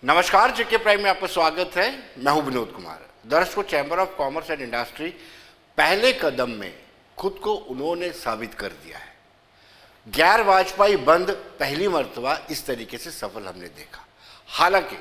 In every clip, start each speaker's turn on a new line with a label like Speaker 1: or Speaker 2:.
Speaker 1: नमस्कार, जेके प्राइम में आपका स्वागत है। मैं हूं विनोद कुमार। दर्शकों, chamber of commerce and industry पहले कदम में खुद को उन्होंने साबित कर दिया है। गैर वाजपेयी बंद पहली मर्तबा इस तरीके से सफल हमने देखा। हालांकि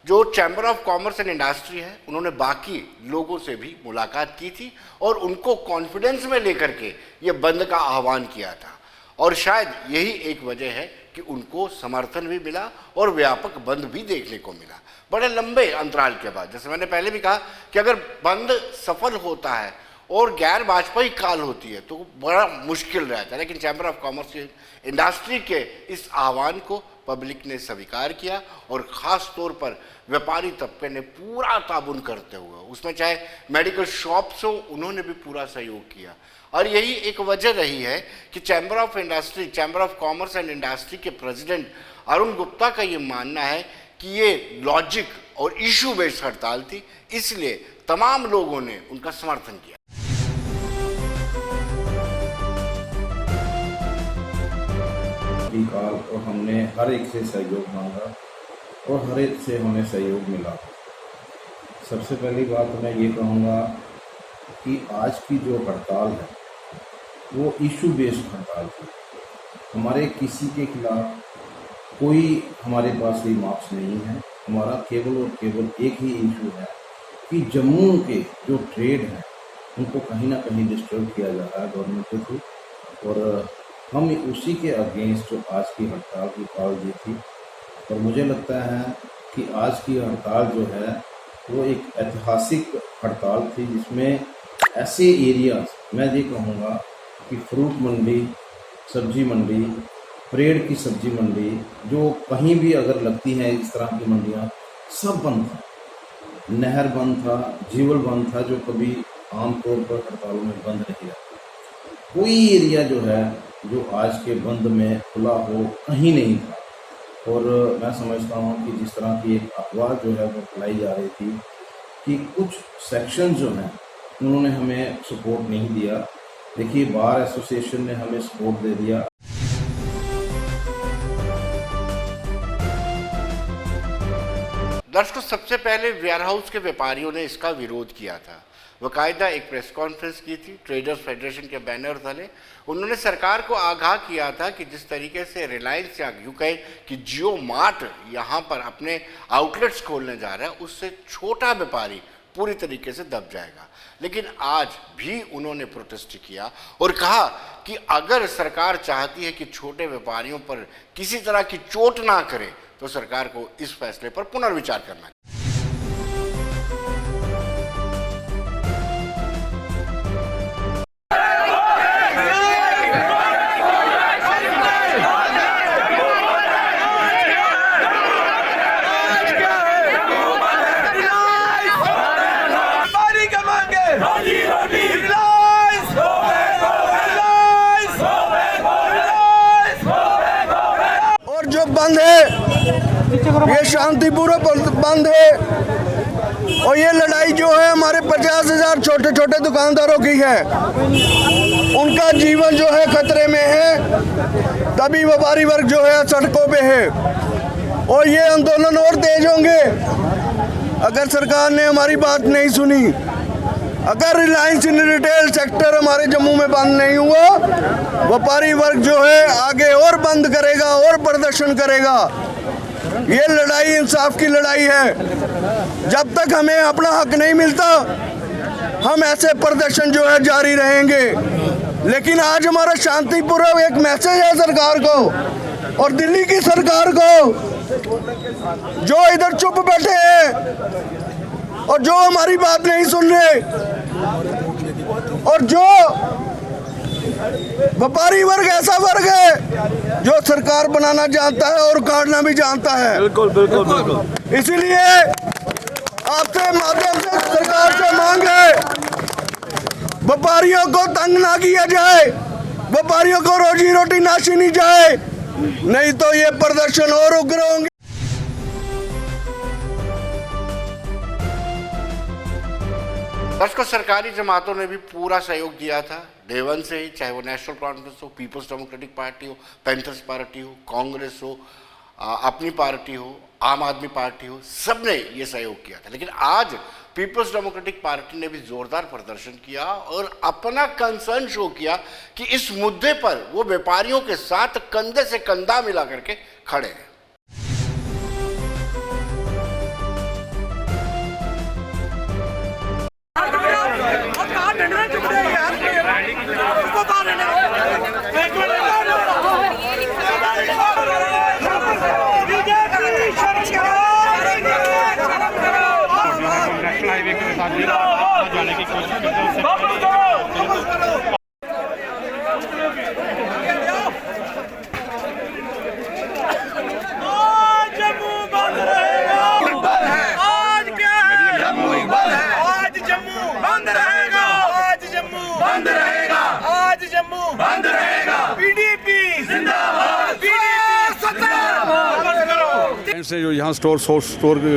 Speaker 1: जो chamber of commerce and industry है, उन्होंने बाकी लोगों से भी मुलाकात की थी और उनको कॉन्फिडेंस में लेकर के ये बंद का आह्वान किया था और शायद यही एक वजह है कि उनको समर्थन भी मिला और व्यापक बंद भी देखने को मिला बड़े लंबे अंतराल के बाद। जैसे मैंने पहले भी कहा कि अगर बंद सफल होता है और गैर वाजपेयी काल होती है तो बड़ा मुश्किल रहता है, लेकिन चैम्बर ऑफ कॉमर्स इंडस्ट्री के इस आह्वान को पब्लिक ने स्वीकार किया और ख़ास तौर पर व्यापारी तबके ने पूरा ताबुन करते हुए, उसमें चाहे मेडिकल शॉप्स हो, उन्होंने भी पूरा सहयोग किया। और यही एक वजह रही है कि chamber of commerce and industry के प्रेसिडेंट अरुण गुप्ता का ये मानना है कि ये लॉजिक और इशू बेस्ड हड़ताल थी, इसलिए तमाम लोगों ने उनका समर्थन किया।
Speaker 2: और हमने हर एक से सहयोग मांगा और हर एक से हमें सहयोग मिला। सबसे पहली बात मैं ये कहूँगा कि आज की जो हड़ताल है वो इशू बेस्ड हड़ताल थी। हमारे किसी के खिलाफ कोई हमारे पास रिमार्क्स नहीं है। हमारा केवल और केवल एक ही इशू है कि जम्मू के जो ट्रेड है उनको कहीं ना कहीं डिस्टर्ब किया जा रहा है गवर्नमेंट के थ्रू, और हम उसी के अगेंस्ट जो आज की हड़ताल की कॉल दी थी। और मुझे लगता है कि आज की हड़ताल जो है वो एक ऐतिहासिक हड़ताल थी, जिसमें ऐसे एरियाज, मैं ये कहूँगा कि फ्रूट मंडी, सब्जी मंडी, परेड की सब्जी मंडी, जो कहीं भी अगर लगती हैं इस तरह की मंडियाँ, सब बंद था। नहर बंद था, जीवल बंद था, जो कभी आमतौर पर हड़तालों में बंद नहीं रहता। कोई एरिया जो है जो आज के बंद में खुला हो कहीं नहीं था। और मैं समझता हूँ कि जिस तरह की एक अफवाह जो है वो फैलाई जा रही थी कि कुछ सेक्शन जो हैं उन्होंने हमें सपोर्ट नहीं दिया। देखिए, बार एसोसिएशन ने हमें सपोर्ट दे दिया।
Speaker 1: दर्शकों, सबसे पहले वेयरहाउस के व्यापारियों ने इसका विरोध किया था। बाकायदा एक प्रेस कॉन्फ्रेंस की थी, ट्रेडर्स फेडरेशन के बैनर तले उन्होंने सरकार को आगाह किया था कि जिस तरीके से रिलायंस या यूं कहें कि जियो मार्ट यहाँ पर अपने आउटलेट्स खोलने जा रहा है, उससे छोटा व्यापारी पूरी तरीके से दब जाएगा। लेकिन आज भी उन्होंने प्रोटेस्ट किया और कहा कि अगर सरकार चाहती है कि छोटे व्यापारियों पर किसी तरह की चोट ना करे तो सरकार को इस फैसले पर पुनर्विचार करना चाहिए।
Speaker 3: बंद है, ये शांतिपूर्वक बंद है और ये लड़ाई जो है हमारे 50,000 छोटे छोटे दुकानदारों की है। उनका जीवन जो है खतरे में है, तभी व्यापारी वर्ग जो है सड़कों पे है और ये आंदोलन और तेज होंगे अगर सरकार ने हमारी बात नहीं सुनी। अगर रिलायंस इन रिटेल सेक्टर हमारे जम्मू में बंद नहीं हुआ, व्यापारी वर्ग जो है आगे और बंद करेगा और प्रदर्शन करेगा। ये लड़ाई इंसाफ की लड़ाई है। जब तक हमें अपना हक नहीं मिलता हम ऐसे प्रदर्शन जो है जारी रहेंगे। लेकिन आज हमारा शांतिपूर्वक एक मैसेज है सरकार को और दिल्ली की सरकार को, जो इधर चुप बैठे हैं और जो हमारी बात नहीं सुन रहे और जो व्यापारी वर्ग ऐसा वर्ग है जो सरकार बनाना जानता है और काटना भी जानता है। बिल्कुल बिल्कुल बिल्कुल। इसीलिए आपसे माध्यम से सरकार से मांग है, व्यापारियों को तंग ना किया जाए, व्यापारियों को रोजी रोटी ना छीनी जाए, नहीं तो ये प्रदर्शन और उग्र होंगे।
Speaker 1: दर्शकों, सरकारी जमातों ने भी पूरा सहयोग दिया था डे वन से ही, चाहे वो नेशनल कॉन्फ्रेंस हो, पीपल्स डेमोक्रेटिक पार्टी हो, पैंथर्स पार्टी हो, कांग्रेस हो, अपनी पार्टी हो, आम आदमी पार्टी हो, सबने ये सहयोग किया था। लेकिन आज पीपल्स डेमोक्रेटिक पार्टी ने भी जोरदार प्रदर्शन किया और अपना कंसर्न शो किया कि इस मुद्दे पर वो व्यापारियों के साथ कंधे से कंधा मिला करके खड़े हैं।
Speaker 4: हाईवे के साथ भी जाने की कोशिश करते हैं।
Speaker 5: जम्मू बंद रहेगा, आज क्या है? जम्मू बंद है, आज जम्मू बंद रहेगा, आज जम्मू बंद रहेगा, आज जम्मू बंद रहेगा। पीडीपी जिंदाबाद, पीडीपी सत्ताधार बंद करो।
Speaker 6: से जो यहाँ स्टोर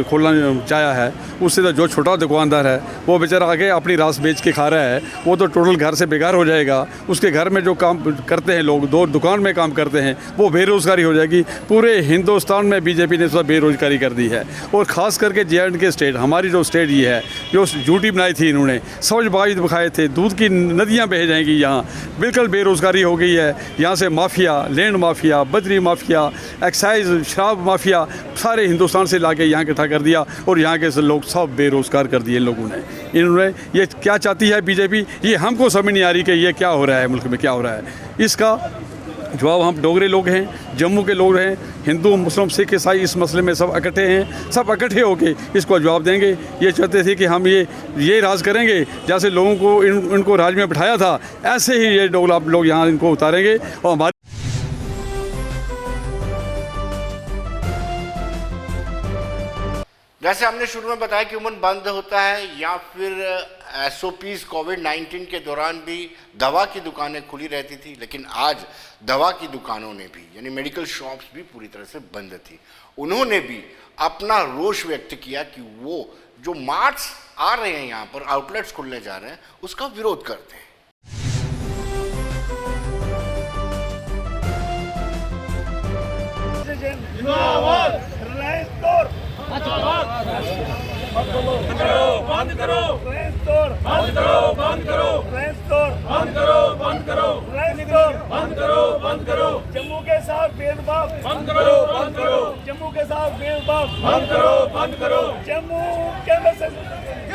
Speaker 6: खोलना चाहा है, उससे तो जो छोटा दुकानदार है वो बेचारा आगे अपनी रास बेच के खा रहा है, वो तो टोटल घर से बेकार हो जाएगा। उसके घर में जो काम करते हैं लोग, दो दुकान में काम करते हैं, वो बेरोज़गारी हो जाएगी। पूरे हिंदुस्तान में बीजेपी ने सब बेरोज़गारी कर दी है। और ख़ास करके जे.एंड.के स्टेट, हमारी जो स्टेट ये है, जो ड्यूटी बनाई थी इन्होंने, समझ बाई दिखाए थे, दूध की नदियाँ बह जाएंगी। यहाँ बिल्कुल बेरोज़गारी हो गई है। यहाँ से माफिया, लैंड माफिया, बजरी माफिया, एक्साइज, शराब माफिया सारे हिंदुस्तान से लाके यहाँ इकट्ठा कर दिया और यहाँ के लोग सब बेरोज़गार कर दिए लोगों ने। इन्होंने ये क्या चाहती है बीजेपी, ये हमको समझ नहीं आ रही कि ये क्या हो रहा है, मुल्क में क्या हो रहा है। इसका जवाब हम डोगरे लोग हैं, जम्मू के लोग हैं, हिंदू मुस्लिम सिख ईसाई इस मसले में सब इकट्ठे हैं, सब इकट्ठे होके इसको जवाब देंगे। ये चाहते थे कि हम ये राज करेंगे, जैसे लोगों को इनको राज में बिठाया था, ऐसे ही ये लोग यहाँ इनको उतारेंगे। और हमारे
Speaker 1: जैसे हमने शुरू में बताया कि उमन बंद होता है या फिर SOPs कोविड-19 के दौरान भी दवा की दुकानें खुली रहती थी, लेकिन आज दवा की दुकानों ने भी, यानी मेडिकल शॉप्स भी पूरी तरह से बंद थी। उन्होंने भी अपना रोष व्यक्त किया कि वो जो मार्ट्स आ रहे हैं यहाँ पर, आउटलेट्स खुलने जा रहे हैं, उसका विरोध करते हैं।
Speaker 5: बंद करो, बंद करो, बंद करो, बंद करो, बंद करो, बंद करो, बंद करो, बंद करो, जम्मू के साथ भेदभाव बंद करो, बंद करो, जम्मू के साथ भेदभाव बंद करो, बंद करो, जम्मू के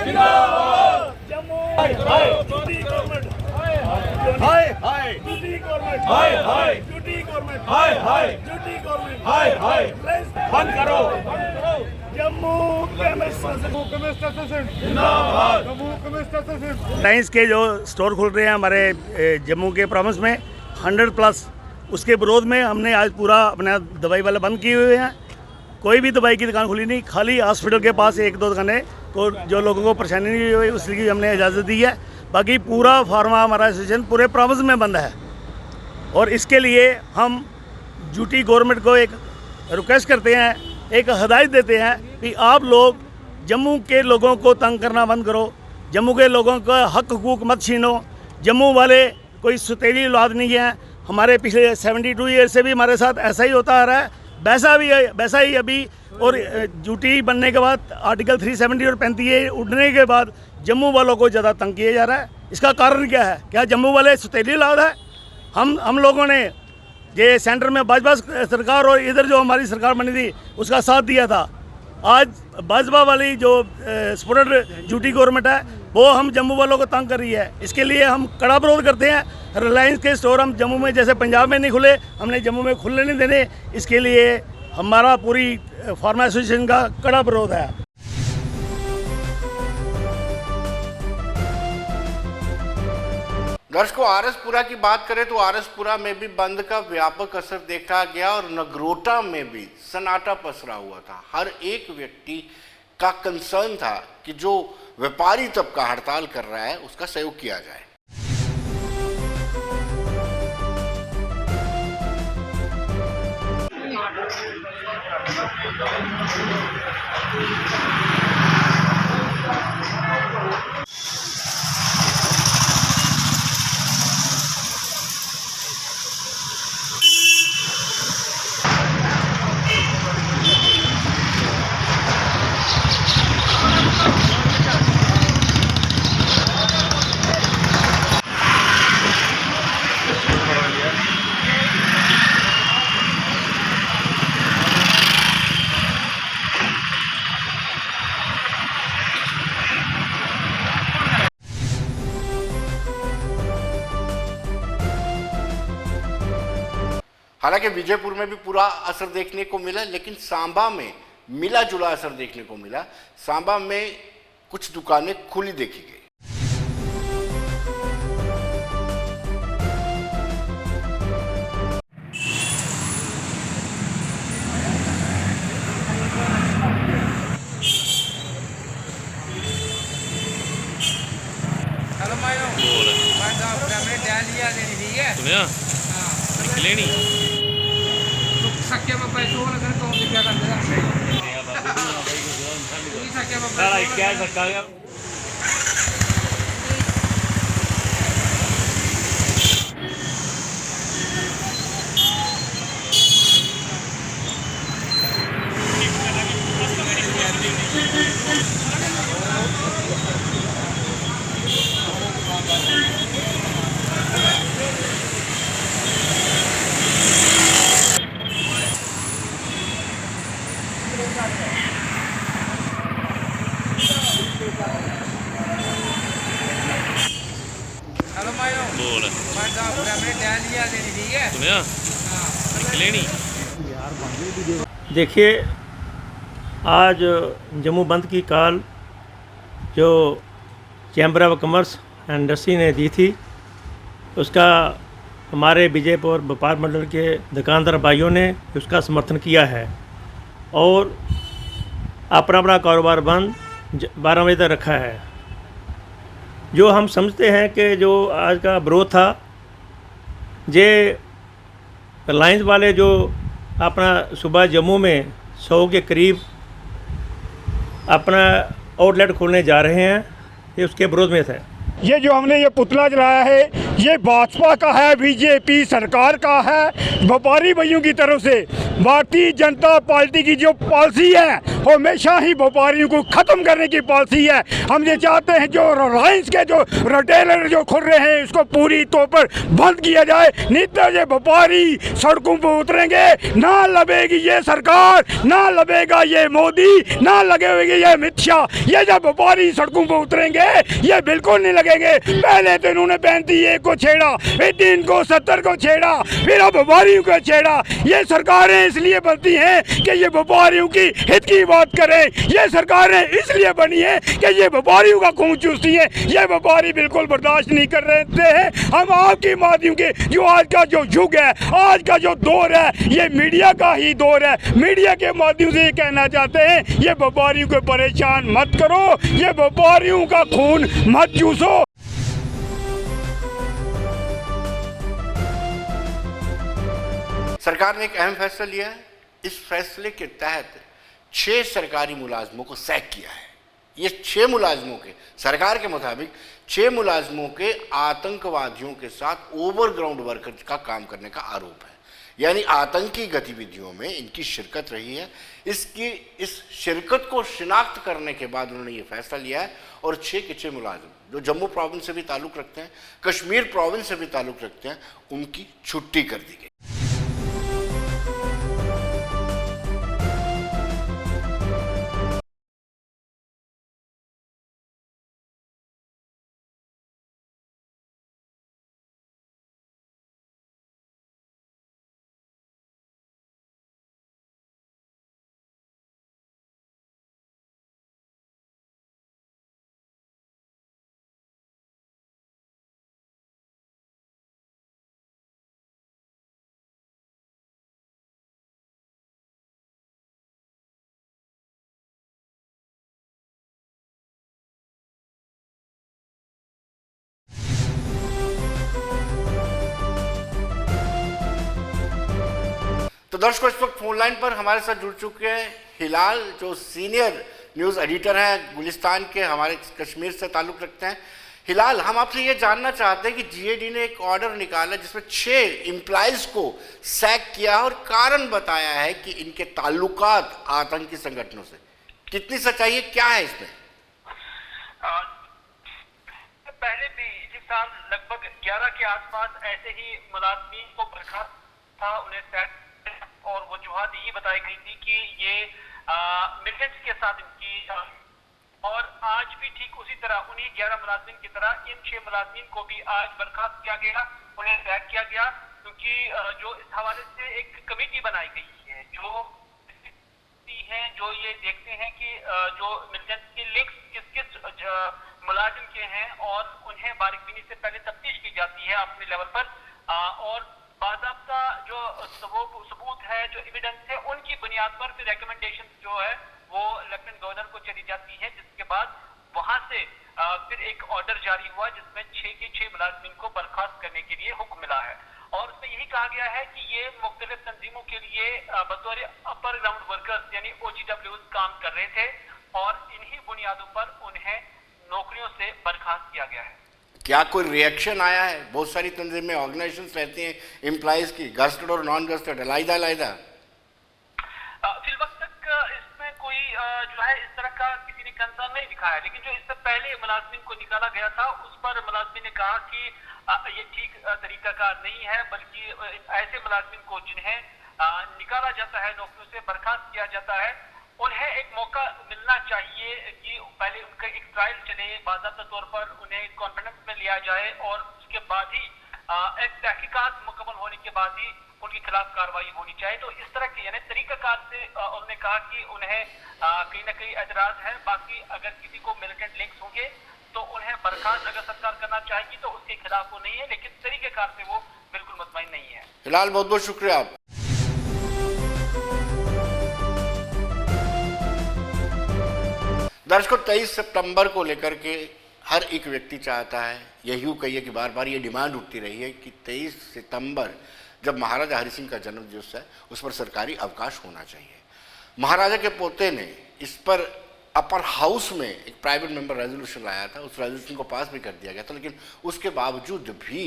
Speaker 5: जिंदाबाद, जम्मू ड्यूटी गवर्नमेंट, हाय हाय ड्यूटी गवर्नमेंट, हाय हाय ड्यूटी गवर्नमेंट, हाय हाय ड्यूटी गवर्नमेंट, हाय हाय बंद करो, बंद करो, जम्मू
Speaker 7: रिलायंस के जो स्टोर खुल रहे हैं हमारे जम्मू के प्रोविंस में 100+, उसके विरोध में हमने आज पूरा अपना दवाई वाला बंद किए हुए हैं। कोई भी दवाई की दुकान खुली नहीं, खाली हॉस्पिटल के पास 1-2 दुकानें, तो जो लोगों को परेशानी नहीं हुई उसकी हमने इजाज़त दी है। बाकी पूरा फार्मा हमारा एसोसिएशन पूरे प्रोविंस में बंद है। और इसके लिए हम यूटी गवर्नमेंट को एक रिक्वेस्ट करते हैं, एक हदायत देते हैं कि आप लोग जम्मू के लोगों को तंग करना बंद करो, जम्मू के लोगों का हक हुकूक मत छीनो। जम्मू वाले कोई सुतेली औलाद नहीं है। हमारे पिछले 72 ईयर से भी हमारे साथ ऐसा ही होता आ रहा है, वैसा ही अभी। और ड्यूटी बनने के बाद आर्टिकल 370 और 35 उठने के बाद जम्मू वालों को ज़्यादा तंग किया जा रहा है। इसका कारण क्या है? क्या जम्मू वाले सुतेली औलाद है? हम लोगों ने ये सेंटर में भाजपा सरकार और इधर जो हमारी सरकार बनी थी उसका साथ दिया था। आज भाजपा वाली जो सपोर्टेड ड्यूटी गवर्नमेंट है वो हम जम्मू वालों को तंग कर रही है। इसके लिए हम कड़ा विरोध करते हैं। रिलायंस के स्टोर हम जम्मू में, जैसे पंजाब में नहीं खुले, हमने जम्मू में खुलने नहीं देने। इसके लिए हमारा पूरी फार्मा एसोसिएशन का कड़ा विरोध है।
Speaker 1: दर्शकों, आरएसपुरा की बात करें तो आरएसपुरा में भी बंद का व्यापक असर देखा गया और नगरोटा में भी सन्नाटा पसरा हुआ था। हर एक व्यक्ति का कंसर्न था कि जो व्यापारी तबका हड़ताल कर रहा है उसका सहयोग किया जाए। हालांकि विजयपुर में भी पूरा असर देखने को मिला, लेकिन सांबा में मिला जुला असर देखने को मिला। सांबा में कुछ दुकानें खुली देखी गई।
Speaker 4: सुनिया लेनी क्या सकता है बोल सुनिया लेनी।
Speaker 7: देखिए, आज जम्मू बंद की कॉल जो chamber of commerce and industry ने दी थी, उसका हमारे विजयपुर व्यापार मंडल के दुकानदार भाइयों ने उसका समर्थन किया है और अपना अपना कारोबार बंद 12 बजे तक रखा है। जो हम समझते हैं कि जो आज का विरोध था, ये रिलायंस वाले जो अपना सुबह जम्मू में 100 के करीब अपना आउटलेट खोलने जा रहे हैं, ये उसके विरोध में था।
Speaker 5: ये जो हमने ये पुतला जलाया है, ये भाजपा का है, बीजेपी सरकार का है। व्यापारी भाइयों की तरफ से भारतीय जनता पार्टी की जो पॉलिसी है, हमेशा ही व्यापारियों को ख़त्म करने की पॉलिसी है। हम ये चाहते हैं जो रिलायंस के जो रिटेलर जो खुल रहे हैं, उसको पूरी तौर पर बंद किया जाए, नहीं तो ये व्यापारी सड़कों पर उतरेंगे। ना लगेगी ये सरकार, ना लगेगा ये मोदी, ना लगेगी ये अमित शाह। ये जब व्यापारी सड़कों पर उतरेंगे, ये बिल्कुल नहीं लगेंगे। पहले तो इन्होंने 35 को छेड़ा, फिर 3 को 70 को छेड़ा, फिर अब व्यापारियों को छेड़ा। ये सरकारें इसलिए बनती हैं कि ये व्यापारियों की हित की बात करें। ये सरकारें इसलिए बनी है कि ये व्यापारियों का खून चूसती हैं। ये व्यापारी बिल्कुल बर्दाश्त नहीं कर रहे हैं। हम आपके माध्यम के जो आज का जो युग है, आज का जो दौर है, ये मीडिया का ही दौर है। मीडिया के माध्यम से ये कहना चाहते हैं, ये व्यापारियों को परेशान मत करो, ये व्यापारियों का खून मत चूसो।
Speaker 1: सरकार ने एक अहम फैसला लिया है। इस फैसले के तहत 6 सरकारी मुलाजमों को सैक किया है। ये 6 मुलाजमों के, सरकार के मुताबिक 6 मुलाजमों के आतंकवादियों के साथ ओवरग्राउंड वर्कर का काम करने का आरोप है, यानी आतंकी गतिविधियों में इनकी शिरकत रही है। इस शिरकत को शिनाख्त करने के बाद उन्होंने ये फैसला लिया है और 6 के 6 मुलाजिम जो जम्मू प्रोविंस से भी ताल्लुक़ रखते हैं, कश्मीर प्रोविंस से भी ताल्लुक़ रखते हैं, उनकी छुट्टी कर दी गई। तो दर्शकों, इस वक्त फोन लाइन पर हमारे साथ जुड़ चुके हैं हिलाल, जो सीनियर न्यूज़ एडिटर हैं, गुलिस्तान के, हमारे कश्मीर से ताल्लुक़ रखते हैं। हिलाल, हम आपसे ये जानना चाहते हैं कि जीएडी ने एक ऑर्डर निकाला जिसमें 6 एम्प्लॉइज को सैक किया और कारण बताया है कि इनके ताल्लुकात आतंकी संगठनों से। कितनी सच्चाई है, क्या है इसमें?
Speaker 8: पहले भी इसी साल लगभग 11 के आसपास ऐसे ही मुलाजमीन को बर्खास्त था, उन्हें सैक और वजूहात यही बताई गई थी कि ये मिलिटेंट्स के साथ इनकी, और आज भी ठीक उसी तरह उन्हीं 11 मुलाजमीन की तरह इन 6 मुलाजमीन को भी आज बर्खास्त किया गया, उन्हें सैक किया गया। क्योंकि जो इस हवाले से एक कमेटी बनाई गई है जो जो ये देखते हैं कि जो मिलिटेंट्स के लिंक्स किस किस मुलाजिम के हैं और उन्हें बारीकबीनी से पहले तफ्तीश की जाती है अपने लेवल पर, और बाज़ाब्ता जो सबूत है, जो एविडेंस है, उनकी बुनियाद पर फिर रिकमेंडेशन जो है वो लेफ्टिनेंट गवर्नर को चली जाती है, जिसके बाद वहां से फिर एक ऑर्डर जारी हुआ जिसमें 6 के 6 मुलाजिमीन को बर्खास्त करने के लिए हुक्म मिला है। और उसमें यही कहा गया है कि ये मुख्तलिफ तंजीमों के लिए बतौर अपर ग्राउंड वर्कर्स यानी OGWs काम कर रहे थे और इन्हीं बुनियादों पर उन्हें नौकरियों से बर्खास्त किया गया है।
Speaker 1: क्या कोई रिएक्शन आया है? बहुत सारी तंजीमें, ऑर्गेनाइजेशंस रहती हैं एम्प्लॉइज की, गस्टेड और नॉन गस्टेड, अलग-अलग।
Speaker 8: फिलवक्त तक इसमें कोई जो है इस तरह का किसी ने कंसर्न नहीं दिखाया, लेकिन जो इससे पहले मुलाजिमीन को निकाला गया था उस पर मुलाजिमीन ने कहा कि ये ठीक तरीकाकार नहीं है, बल्कि ऐसे मुलाजिमीन को जिन्हें निकाला जाता है, नौकरियों से बर्खास्त किया जाता है, उन्हें एक मौका मिलना चाहिए कि पहले उनका एक ट्रायल चले, बाज़ाब्ता तौर पर उन्हें कॉन्फिडेंस में लिया जाए और उसके बाद ही एक तहकीकात मुकम्मल होने के बाद ही उनके खिलाफ कार्रवाई होनी चाहिए। तो इस तरह के यानी तरीकाकार से उन्होंने कहा कि उन्हें कहीं ना कहीं एतराज है। बाकी अगर किसी को मिलिटेंट लिंक्स होंगे तो उन्हें बर्खास्त अगर सरकार करना चाहेगी तो उसके खिलाफ वो नहीं है, लेकिन तरीकेकार से वो बिल्कुल मुतमईन नहीं है।
Speaker 1: फिलहाल बहुत बहुत शुक्रिया आप। दर्शकों, 23 सितंबर को लेकर के हर एक व्यक्ति चाहता है, यही यूँ कहिए कि बार बार ये डिमांड उठती रही है कि 23 सितंबर जब महाराजा हरि सिंह का जन्म दिवस है उस पर सरकारी अवकाश होना चाहिए। महाराजा के पोते ने इस पर अपर हाउस में एक प्राइवेट मेंबर रेजोल्यूशन लाया था, उस रेजोल्यूशन को पास भी कर दिया गया था, लेकिन उसके बावजूद भी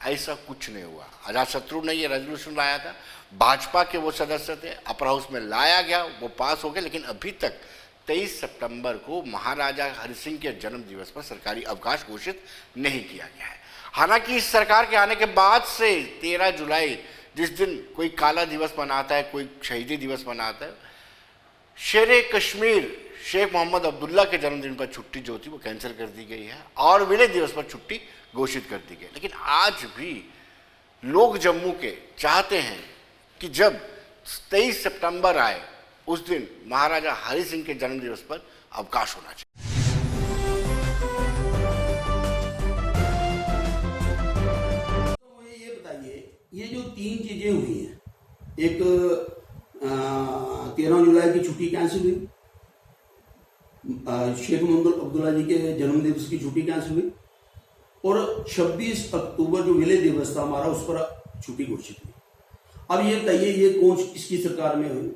Speaker 1: ऐसा कुछ नहीं हुआ। अजातशत्रु ने ये रेजोल्यूशन लाया था, भाजपा के वो सदस्य थे, अपर हाउस में लाया गया, वो पास हो गया, लेकिन अभी तक 23 सितंबर को महाराजा हरि सिंह के जन्म दिवस पर सरकारी अवकाश घोषित नहीं किया गया है। हालांकि इस सरकार के आने के बाद से 13 जुलाई जिस दिन कोई काला दिवस मनाता है, कोई शहीदी दिवस मनाता है, शेरे कश्मीर शेख मोहम्मद अब्दुल्ला के जन्मदिन पर छुट्टी जो थी वो कैंसिल कर दी गई है और विलय दिवस पर छुट्टी घोषित कर दी गई। लेकिन आज भी लोग जम्मू के चाहते हैं कि जब 23 सितंबर आए उस दिन महाराजा हरि सिंह के जन्म दिवस पर अवकाश होना चाहिए।
Speaker 9: तो मुझे ये बताइए, ये जो 3 चीजें हुई हैं, एक 13 जुलाई की छुट्टी कैंसिल हुई, शेख मोहम्मद अब्दुल्ला जी के जन्म दिवस की छुट्टी कैंसिल हुई और 26 अक्टूबर जो विलय दिवस था हमारा उस पर छुट्टी घोषित हुई। अब ये बताइए ये कौन किसकी सरकार में हुई?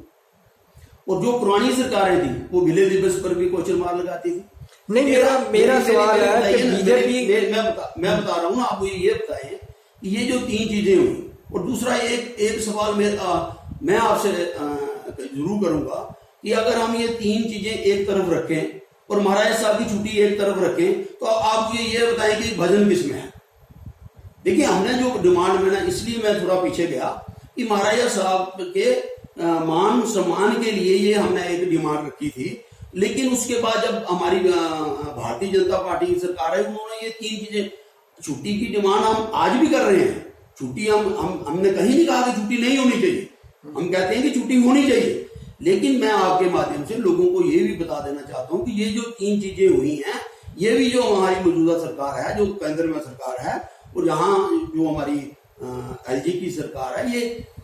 Speaker 9: और जो पुरानी सरकारें थी वो विलय दिवस पर भी क्वेश्चन मार्क लगाती थी।
Speaker 10: नहीं, मेरा सवाल है कि बीजेपी,
Speaker 9: मैं बता रहा हूँ ना, आप ये बताएं कि ये जो 3 चीजें हुई, और दूसरा एक सवाल मैं आपसे जरूर करूंगा कि अगर हम ये 3 चीजें एक तरफ रखें और महाराजा साहब की छुट्टी एक तरफ रखें तो आप ये बताएं कि भजन किसमें है? देखिए, हमने जो डिमांड में ना, इसलिए मैं थोड़ा पीछे गया कि महाराजा साहब के मान सम्मान के लिए ये हमने एक डिमांड रखी थी, लेकिन उसके बाद जब हमारी भारतीय जनता पार्टी की सरकार है उन्होंने ये 3 चीजें, छुट्टी की डिमांड हम आज भी कर रहे हैं। छुट्टी हमने कहीं नहीं कहा कि छुट्टी नहीं होनी चाहिए, हम कहते हैं कि छुट्टी होनी चाहिए, लेकिन मैं आपके माध्यम से लोगों को ये भी बता देना चाहता हूं कि ये जो 3 चीजें हुई हैं, ये भी जो हमारी मौजूदा सरकार है, जो केंद्र में सरकार है, और यहाँ जो हमारी एलजी की सरकार है, ये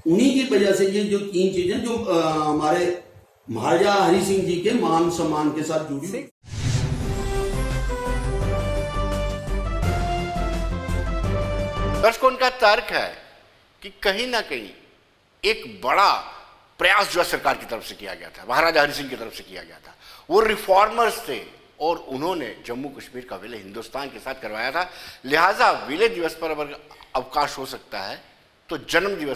Speaker 9: उन्हीं की वजह से ये जो 3 चीजें जो हमारे महाराजा हरि सिंह जी के मान सम्मान के साथ जुड़ी हुई।
Speaker 1: दर्शकों, उनका तर्क है कि कहीं ना कहीं एक बड़ा प्रयास जो सरकार की तरफ से किया गया था, महाराजा हरि सिंह की तरफ से किया गया था, वो रिफॉर्मर्स थे और उन्होंने जम्मू कश्मीर का विलय हिंदुस्तान के साथ करवाया था। लिहाजा विलय दिवस पर अगर अवकाश हो सकता है तो जन्म दिवस।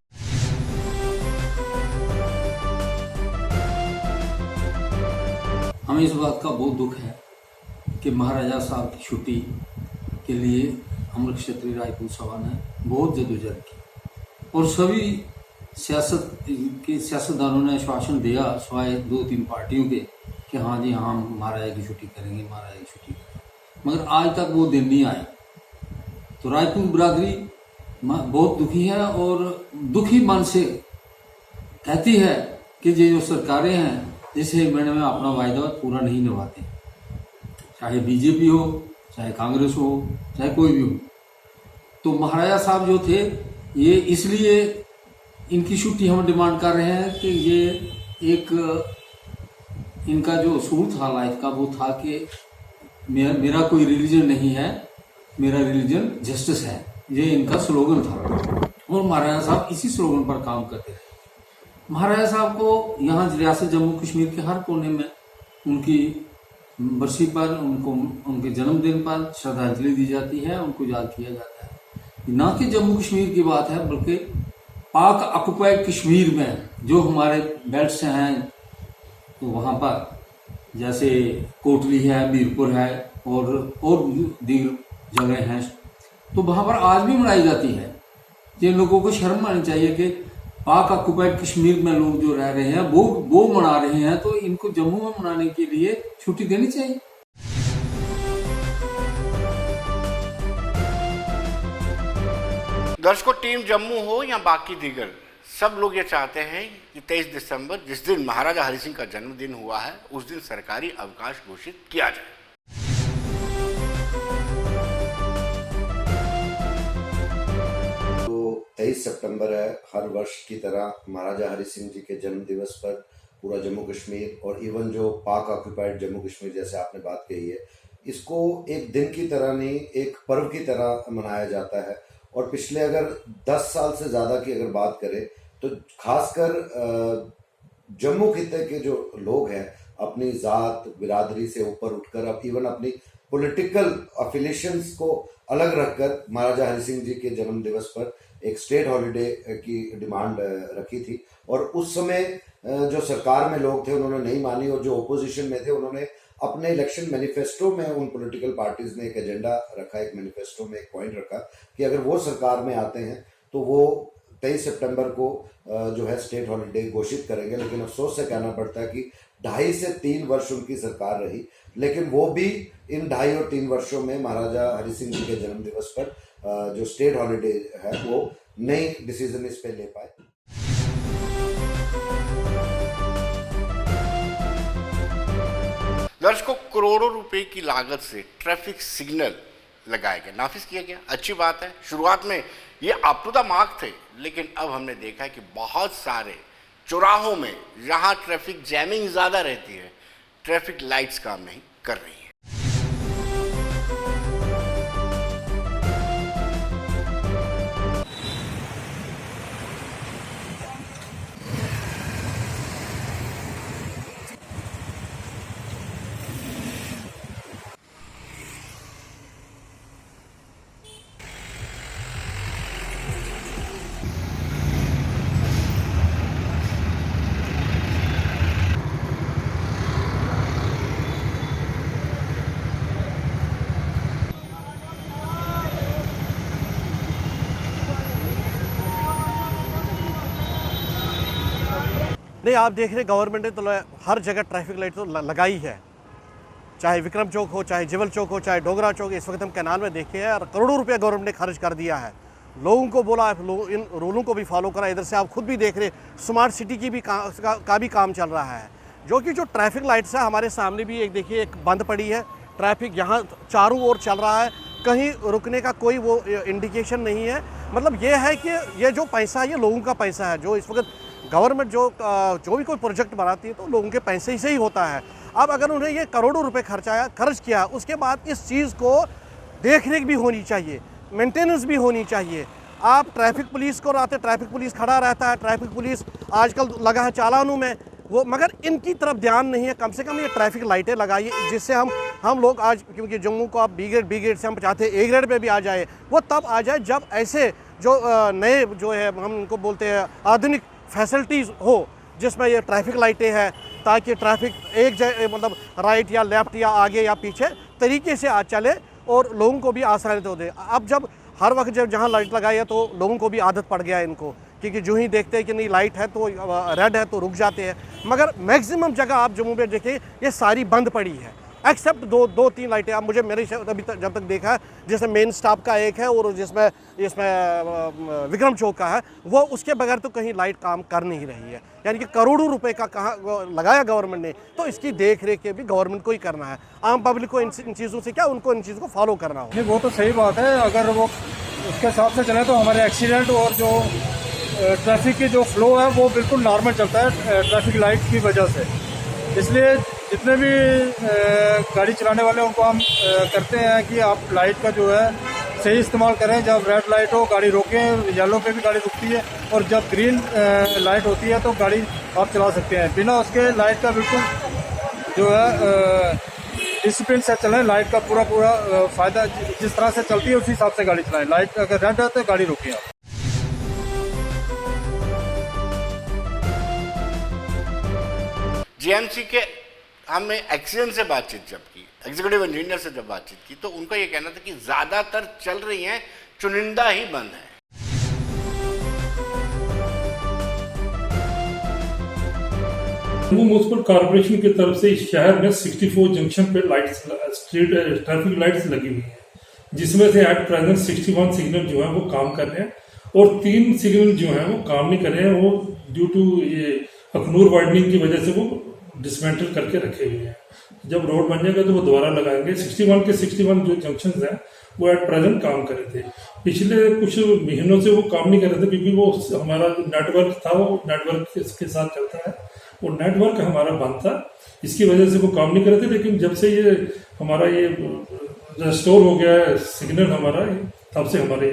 Speaker 10: हमें इस बात का बहुत दुख है कि महाराजा साहब की छुट्टी के लिए अमर क्षत्रिय राजपूत सभा ने बहुत जदोजहद की और सभी सियासतदानों ने आश्वासन दिया, स्वाय 2-3 पार्टियों के, कि हाँ जी हाँ हम महाराजा की छुट्टी करेंगे, महाराजा की छुट्टी करेंगे, मगर आज तक वो दिन नहीं आया। तो राजपूत बिरादरी बहुत दुखी है और दुखी मन से कहती है कि ये जो सरकारें हैं इस 1 महीने में अपना वायदा पूरा नहीं निभाते, चाहे बीजेपी हो, चाहे कांग्रेस हो, चाहे कोई भी हो। तो महाराजा साहब जो थे ये इसलिए इनकी छुट्टी हम डिमांड कर रहे हैं कि ये एक इनका जो उसूल था लाइफ का वो था कि मेरा कोई रिलीजन नहीं है, मेरा रिलीजन जस्टिस है, ये इनका स्लोगन था और महाराजा साहब इसी स्लोगन पर काम करते रहे। महाराजा साहब को यहाँ रियासत जम्मू कश्मीर के हर कोने में उनकी बरसी पर, उनको उनके जन्मदिन पर श्रद्धांजलि दी जाती है, उनको याद किया जाता है। ना कि जम्मू कश्मीर की बात है बल्कि पाक ऑक्युपाइड कश्मीर में जो हमारे बेल्ट्स हैं तो वहाँ पर जैसे कोटली है, मीरपुर है और दीगर जगह हैं, तो वहाँ पर आज भी मनाई जाती है। जिन लोगों को शर्म आनी चाहिए कि पाक ऑक्युपाइड कश्मीर में लोग जो रह रहे हैं वो मना रहे हैं, तो इनको जम्मू में मनाने के लिए छुट्टी देनी चाहिए।
Speaker 1: दर्शकों, टीम जम्मू हो या बाकी दीगर, सब लोग ये चाहते हैं कि 23 दिसंबर जिस दिन महाराजा हरि सिंह का जन्मदिन हुआ है उस दिन सरकारी अवकाश घोषित किया जाए।
Speaker 2: 23 सितंबर है। हर वर्ष की तरह महाराजा हरि सिंह जी के जन्म दिवस पर पूरा जम्मू कश्मीर और इवन जो पाक ऑक्युपाइड जम्मू कश्मीर जैसे आपने बात कही है, इसको एक दिन की तरह नहीं एक पर्व की तरह मनाया जाता है। और पिछले अगर 10 साल से ज़्यादा की अगर बात करें तो खासकर जम्मू खित्ते के जो लोग हैं अपनी ज़ात बिरादरी से ऊपर उठकर अब इवन अपनी पॉलिटिकल अफिलिएशंस को अलग रखकर महाराजा हरि सिंह जी के जन्म दिवस पर एक स्टेट हॉलिडे की डिमांड रखी थी। और उस समय जो सरकार में लोग थे उन्होंने नहीं मानी और जो ओपोजिशन में थे उन्होंने अपने इलेक्शन मैनिफेस्टो में उन पॉलिटिकल पार्टीज ने एक एजेंडा रखा, एक मैनिफेस्टो में एक पॉइंट रखा कि अगर वो सरकार में आते हैं तो वो 23 सितंबर को जो है स्टेट हॉलिडे घोषित करेंगे। लेकिन अफसोस से कहना पड़ता है कि 2.5 से 3 वर्ष उनकी सरकार रही, लेकिन वो भी इन 2.5 और 3 वर्षों में महाराजा हरि सिंह जी के जन्म दिवस पर जो स्टेट हॉलिडे है वो नई डिसीजन इस पे ले पाए।
Speaker 1: दर्शकों, करोड़ों रुपए की लागत से ट्रैफिक सिग्नल लगाए गए, नाफिज किया गया, अच्छी बात है। शुरुआत में ये अप टू द मार्क थे, लेकिन अब हमने देखा है कि बहुत सारे चौराहों में जहां ट्रैफिक जैमिंग ज़्यादा रहती है, ट्रैफिक लाइट्स काम नहीं कर रही है।
Speaker 11: नहीं, आप देख रहे गवर्नमेंट ने तो हर जगह ट्रैफिक लाइट तो लगाई है, चाहे विक्रम चौक हो, चाहे जिवल चौक हो, चाहे डोगरा चौक। इस वक्त हम कैनाल में देखे हैं और करोड़ों रुपया गवर्नमेंट ने खर्च कर दिया है। लोगों को बोला इन रूलों को भी फॉलो करा। इधर से आप खुद भी देख रहे स्मार्ट सिटी की भी का भी काम चल रहा है, जो कि जो ट्रैफिक लाइट्स है हमारे सामने भी एक देखिए एक बंद पड़ी है। ट्रैफिक यहाँ चारों ओर चल रहा है, कहीं रुकने का कोई वो इंडिकेशन नहीं है। मतलब ये है कि ये जो पैसा है ये लोगों का पैसा है। जो इस वक्त गवर्नमेंट जो भी कोई प्रोजेक्ट बनाती है तो लोगों के पैसे से ही होता है। अब अगर उन्हें ये करोड़ों रुपए खर्च किया, उसके बाद इस चीज़ को देख रेख भी होनी चाहिए, मेंटेनेंस भी होनी चाहिए। आप ट्रैफिक पुलिस को लाते, ट्रैफिक पुलिस खड़ा रहता है, ट्रैफिक पुलिस आजकल लगा है चालानों में वो, मगर इनकी तरफ ध्यान नहीं है। कम से कम ये ट्रैफिक लाइटें लगाइए जिससे हम लोग आज, क्योंकि जम्मू को आप बी ग्रेड से हम चाहते हैं ए ग्रेड पे भी आ जाए, वो तब आ जाए जब ऐसे जो नए जो है हम उनको बोलते हैं आधुनिक फैसिलिटीज़ हो जिसमें ये ट्रैफिक लाइटें हैं, ताकि ट्रैफिक एक जगह मतलब राइट या लेफ़्ट या आगे या पीछे तरीके से आ चले और लोगों को भी आसानी तो दे। अब जब हर वक्त जब जहाँ लाइट लगाई है तो लोगों को भी आदत पड़ गया है इनको, क्योंकि जो ही देखते हैं कि नहीं लाइट है तो रेड है तो रुक जाते हैं। मगर मैक्सिमम जगह आप जम्मू में देखिए ये सारी बंद पड़ी है। एक्सेप्ट दो तीन लाइटें। अब मुझे मेरे अभी तक जब तक देखा है, जैसे मेन स्टॉप का एक है और इसमें विक्रम चौक का है, वो उसके बगैर तो कहीं लाइट काम कर नहीं रही है। यानी कि करोड़ों रुपए का कहाँ लगाया गवर्नमेंट ने, तो इसकी देख रेख के भी गवर्नमेंट को ही करना है। आम पब्लिक को इन चीज़ों से क्या, उनको इन चीज़ों को फॉलो करना हो।
Speaker 6: नहीं, वो तो सही बात है। अगर वो उसके हिसाब से चले तो हमारे एक्सीडेंट और जो ट्रैफिक की जो फ्लो है वो बिल्कुल नॉर्मल चलता है ट्रैफिक लाइट की वजह से। इसलिए जितने भी गाड़ी चलाने वाले उनको हम करते हैं कि आप लाइट का जो है सही इस्तेमाल करें। जब रेड लाइट हो गाड़ी रोकें, येलो पे भी गाड़ी रुकती है, और जब ग्रीन लाइट होती है तो गाड़ी आप चला सकते हैं। बिना उसके लाइट का बिल्कुल जो है डिसिप्लिन से चलें। लाइट का पूरा फ़ायदा जिस तरह से चलती है उसी हिसाब से गाड़ी चलाएं। लाइट अगर रेड है तो गाड़ी रोकें आप।
Speaker 1: जीएमसी के हमने एक्सीडेंट से बातचीत जब की, एग्जीक्यूटिव इंजीनियर से जब बातचीत की, तो उनका ये कहना था कि ज़्यादातर चल रही हैं, चुनिंदा ही बंद है।
Speaker 12: जम्मू म्यूनिसिपल कॉर्पोरेशन की तरफ से इस शहर में 64 जंक्शन पे लाइट्स, स्ट्रीट ट्रैफिक लाइट्स लगी हुई हैं, जिसमें से एट प्रेजेंट 61 सिग्नल जो है वो काम कर रहे हैं और 3 सिग्नल जो है वो काम नहीं कर रहे हैं। वो ड्यू टू ये अखनूर वाइडनिंग की वजह से वो डिसमेंटल करके रखे हुए हैं। जब रोड बन जाएगा तो वो दोबारा लगाएंगे। 61 के 61 जो जंक्शन हैं वो एट प्रेजेंट काम कर रहे थे। पिछले कुछ महीनों से वो काम नहीं कर रहे थे क्योंकि वो हमारा नेटवर्क था, वो नेटवर्क के साथ चलता है, वो नेटवर्क हमारा बंद था, इसकी वजह से वो काम नहीं कर रहे थे। लेकिन जब से ये हमारा ये रेस्टोर हो गया है सिग्नल हमारा, तब से हमारे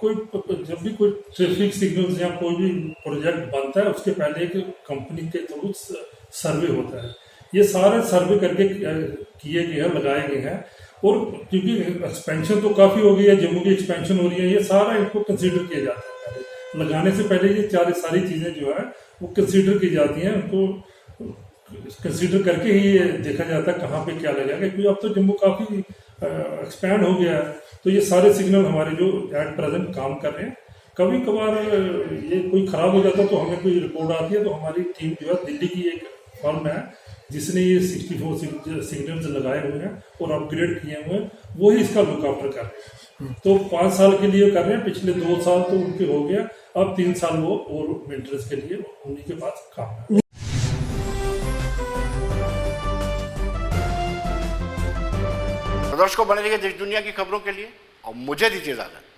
Speaker 12: कोई जब भी कोई ट्रैफिक सिग्नल या कोई भी प्रोजेक्ट बनता है उसके पहले एक कंपनी के थ्रू सर्वे होता है। ये सारे सर्वे करके किए गए हैं, लगाए गए हैं। और क्योंकि एक्सपेंशन तो काफ़ी हो गई है, जम्मू की एक्सपेंशन हो रही है, ये सारा इनको कंसीडर किया जाता है। लगाने से पहले ये सारी चीज़ें जो है वो कंसीडर की जाती हैं, उनको कंसीडर करके ही ये देखा जाता है कहाँ पे क्या लगेगा। क्योंकि अब तो जम्मू काफ़ी एक्सपैंड हो गया है, तो ये सारे सिग्नल हमारे जो एट प्रेजेंट काम कर रहे हैं। कभी कभार ये कोई ख़राब हो जाता है तो हमें कोई रिपोर्ट आती है, तो हमारी टीम जो है दिल्ली की एक फर्म है जिसने ये 64 सिग्नल्स लगाए हुए हैं और अपग्रेड किए हुए हैं, वो ही इसका लुक आफ्टर कर रहे हैं। तो 5 साल के लिए कर रहे हैं, पिछले 2 साल तो उनके हो गया, अब 3 साल वो और मेंटेनेंस के लिए उन्हीं के पास काम है।
Speaker 1: दर्शकों, बने रहिए देश दुनिया की खबरों के लिए और मुझे दीजिए इजाजत।